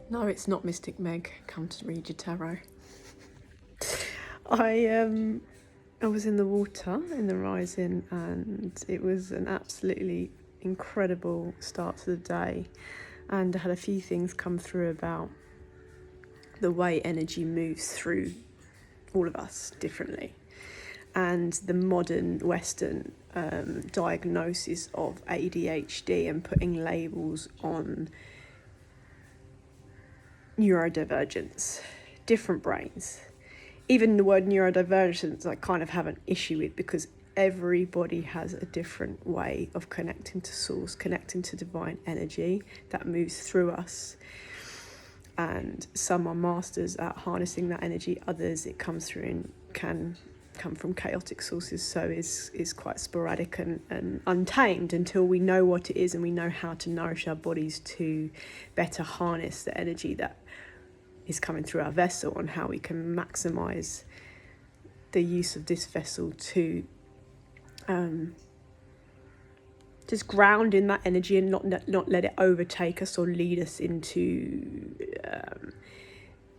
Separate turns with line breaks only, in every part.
No, it's not Mystic Meg. Come to read your tarot. I was in the water in the rising, and it was an absolutely incredible start to the day. And I had a few things come through about the way energy moves through all of us differently, and the modern Western diagnosis of ADHD and putting labels on neurodivergence, different brains. Even the word neurodivergence I kind of have an issue with, because everybody has a different way of connecting to source, connecting to divine energy that moves through us. And some are masters at harnessing that energy, others it comes through and can come from chaotic sources, so is quite sporadic and untamed until we know what it is and we know how to nourish our bodies to better harness the energy that is coming through our vessel, and how we can maximize the use of this vessel to just ground in that energy and not let it overtake us or lead us into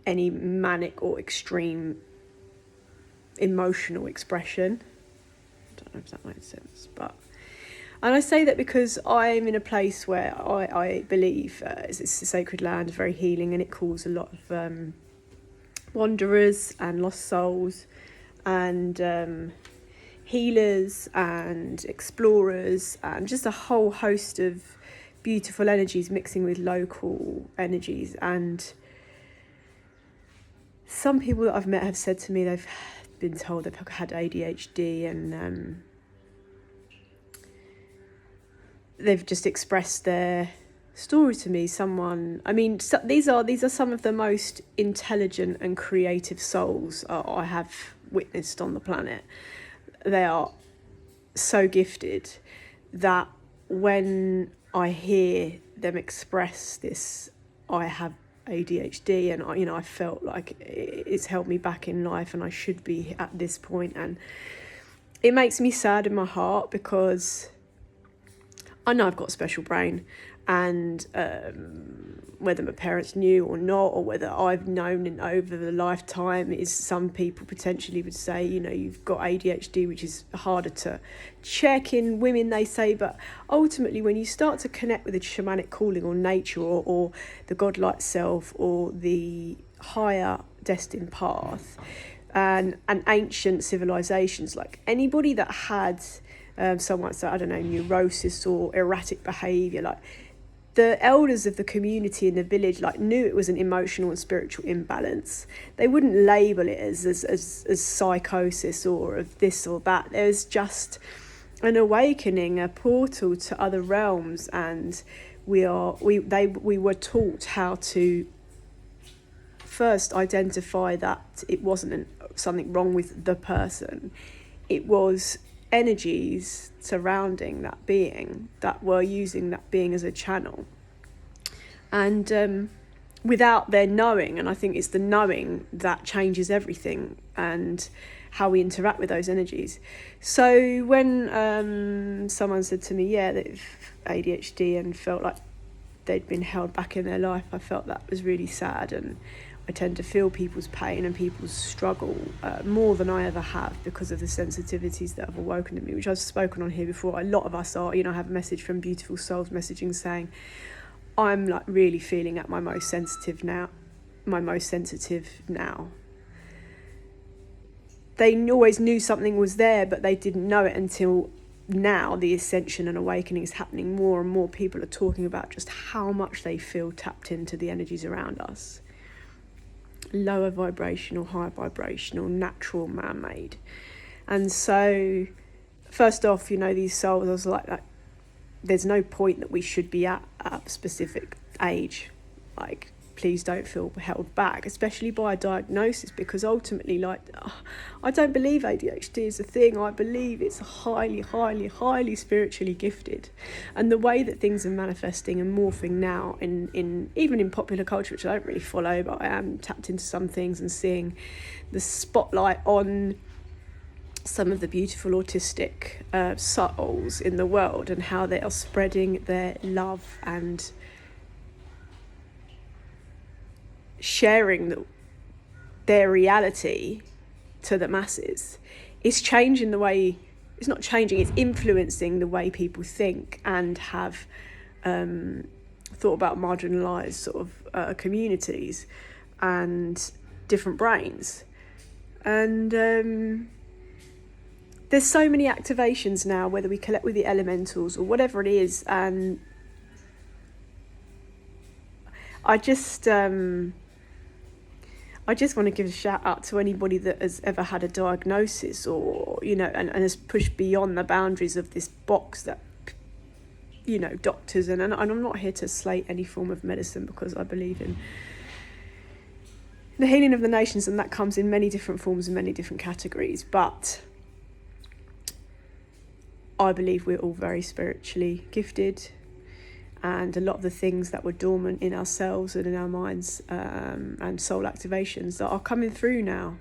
any manic or extreme emotional expression. I don't know if that makes sense, and I say that because I'm in a place where I believe it's a sacred land, very healing, and it calls a lot of wanderers and lost souls and healers and explorers and just a whole host of beautiful energies mixing with local energies. And some people that I've met have said to me they've been told they've had ADHD, and they've just expressed their story to me. These are some of the most intelligent and creative souls I have witnessed on the planet. They are so gifted that when I hear them express this, I have ADHD, and I felt like it's held me back in life and I should be at this point, and it makes me sad in my heart because I know I've got a special brain, and whether my parents knew or not, or whether I've known and over the lifetime, is some people potentially would say, you've got ADHD, which is harder to check in women, they say. But ultimately, when you start to connect with the shamanic calling or nature or the godlike self or the higher destined path and ancient civilizations, like anybody that had someone say, I don't know, neurosis or erratic behaviour, like the elders of the community in the village knew it was an emotional and spiritual imbalance. They wouldn't label it as psychosis or of this or that. There's just an awakening, a portal to other realms, and we were taught how to first identify that it wasn't something wrong with the person. It was energies surrounding that being that were using that being as a channel, and without their knowing. And I think it's the knowing that changes everything and how we interact with those energies. So when someone said to me, they've ADHD, and felt like they'd been held back in their life, I felt that was really sad. And I tend to feel people's pain and people's struggle more than I ever have, because of the sensitivities that have awoken in me, which I've spoken on here before. A lot of us are, I have a message from Beautiful Souls messaging saying, I'm really feeling at my most sensitive now. They always knew something was there, but they didn't know it until now. The ascension and awakening is happening. More and more people are talking about just how much they feel tapped into the energies around us. Lower vibrational, high vibrational, natural, man-made. And so first off, these souls, I was like there's no point that we should be at a specific age. Please don't feel held back, especially by a diagnosis, because ultimately, I don't believe ADHD is a thing. I believe it's highly, highly, highly spiritually gifted. And the way that things are manifesting and morphing now in even in popular culture, which I don't really follow, but I am tapped into some things and seeing the spotlight on some of the beautiful autistic souls in the world, and how they are spreading their love and sharing their reality to the masses, it's changing the way, it's not changing, it's influencing the way people think and have thought about marginalised sort of communities and different brains. And there's so many activations now, whether we collect with the elementals or whatever it is, and I just want to give a shout out to anybody that has ever had a diagnosis, or, you know, and has pushed beyond the boundaries of this box that, you know, doctors, and I'm not here to slate any form of medicine, because I believe in the healing of the nations, and that comes in many different forms and many different categories. But I believe we're all very spiritually gifted, and a lot of the things that were dormant in ourselves and in our minds and soul activations that are coming through now.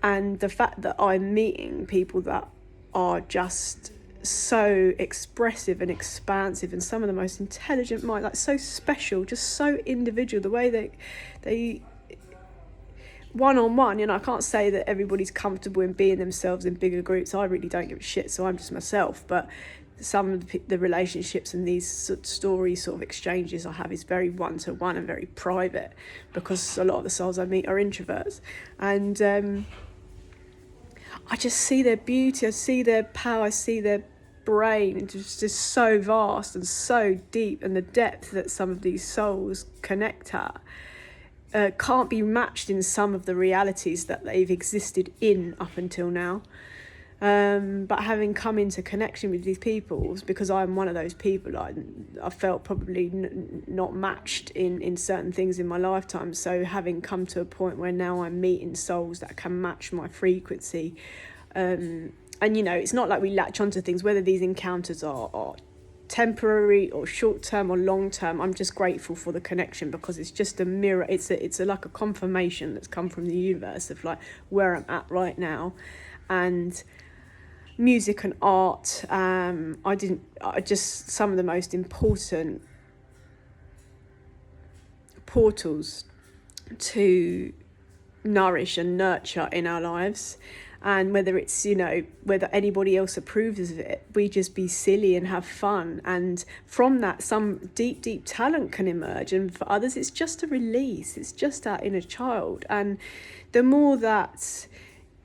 And the fact that I'm meeting people that are just so expressive and expansive, and some of the most intelligent minds, like so special, just so individual, the way they one-on-one, you know, I can't say that everybody's comfortable in being themselves in bigger groups. I really don't give a shit, so I'm just myself. But some of the relationships and these stories, sort of exchanges I have, is very one-to-one and very private, because a lot of the souls I meet are introverts. And I just see their beauty, I see their power, I see their brain, it's just so vast and so deep, and the depth that some of these souls connect at can't be matched in some of the realities that they've existed in up until now. But having come into connection with these people, because I'm one of those people, I felt probably not matched in certain things in my lifetime. So having come to a point where now I'm meeting souls that can match my frequency, and, you know, it's not like we latch onto things, whether these encounters are temporary or short term or long term. I'm just grateful for the connection, because it's just a mirror, it's like a confirmation that's come from the universe of like where I'm at right now. And music and art, some of the most important portals to nourish and nurture in our lives. And whether it's, you know, whether anybody else approves of it, we just be silly and have fun. And from that, some deep, deep talent can emerge. And for others, it's just a release. It's just our inner child. And the more that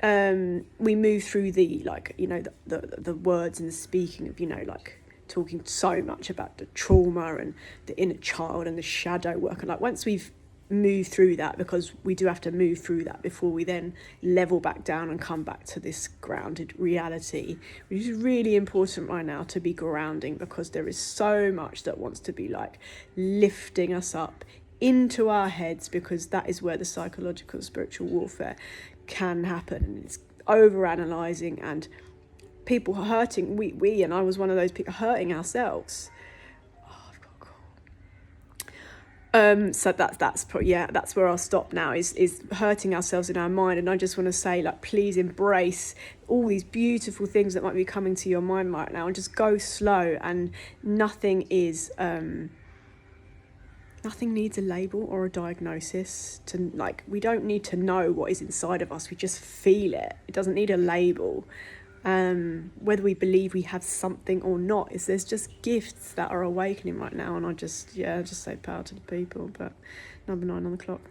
we move through the, like, you know, the words and the speaking of, you know, like talking so much about the trauma and the inner child and the shadow work. And like, once we've move through that, because we do have to move through that before we then level back down and come back to this grounded reality, which is really important right now, to be grounding, because there is so much that wants to be like lifting us up into our heads, because that is where the psychological spiritual warfare can happen. And it's over analyzing and people hurting, we and I was one of those people, hurting ourselves. So that's where I'll stop now, is hurting ourselves in our mind. And I just want to say, like, please embrace all these beautiful things that might be coming to your mind right now, and just go slow. And nothing needs a label or a diagnosis to, like, we don't need to know what is inside of us, we just feel it. It doesn't need a label. Whether we believe we have something or not, there's just gifts that are awakening right now. And I just say power to the people. But number 9 on the clock.